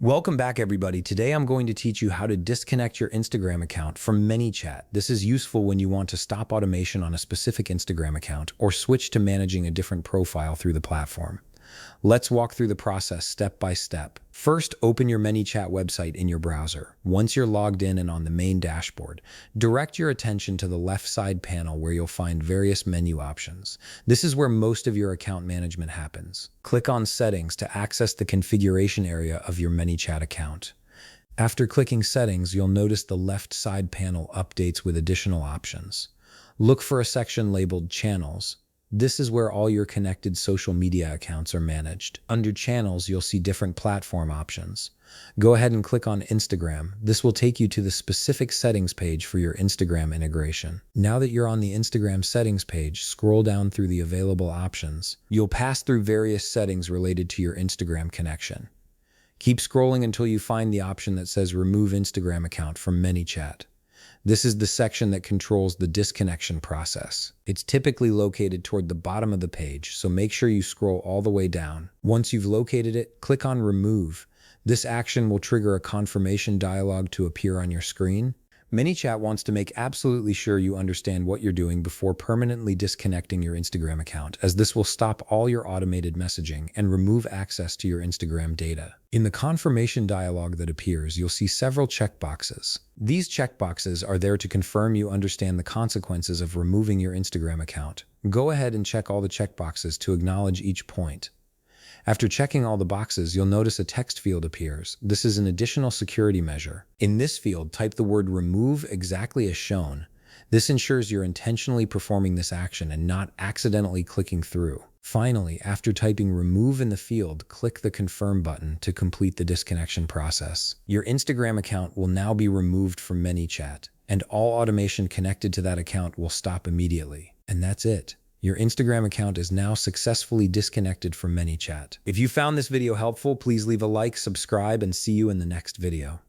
Welcome back, everybody. Today I'm going to teach you how to disconnect your Instagram account from Manychat. This is useful when you want to stop automation on a specific Instagram account or switch to managing a different profile through the platform. Let's walk through the process step by step. First, open your Manychat website in your browser. Once you're logged in and on the main dashboard, direct your attention to the left side panel where you'll find various menu options. This is where most of your account management happens. Click on Settings to access the configuration area of your Manychat account. After clicking Settings, you'll notice the left side panel updates with additional options. Look for a section labeled Channels. This is where all your connected social media accounts are managed. Under Channels, you'll see different platform options. Go ahead and click on Instagram. This will take you to the specific settings page for your Instagram integration. Now that you're on the Instagram settings page, scroll down through the available options. You'll pass through various settings related to your Instagram connection. Keep scrolling until you find the option that says Remove Instagram Account from Manychat. This is the section that controls the disconnection process. It's typically located toward the bottom of the page, so make sure you scroll all the way down. Once you've located it, click on Remove. This action will trigger a confirmation dialog to appear on your screen. Manychat wants to make absolutely sure you understand what you're doing before permanently disconnecting your Instagram account, as this will stop all your automated messaging and remove access to your Instagram data. In the confirmation dialog that appears, you'll see several checkboxes. These checkboxes are there to confirm you understand the consequences of removing your Instagram account. Go ahead and check all the checkboxes to acknowledge each point. After checking all the boxes, you'll notice a text field appears. This is an additional security measure. In this field, type the word remove exactly as shown. This ensures you're intentionally performing this action and not accidentally clicking through. Finally, after typing remove in the field, click the confirm button to complete the disconnection process. Your Instagram account will now be removed from Manychat, and all automation connected to that account will stop immediately. And that's it. Your Instagram account is now successfully disconnected from Manychat. If you found this video helpful, please leave a like, subscribe, and see you in the next video.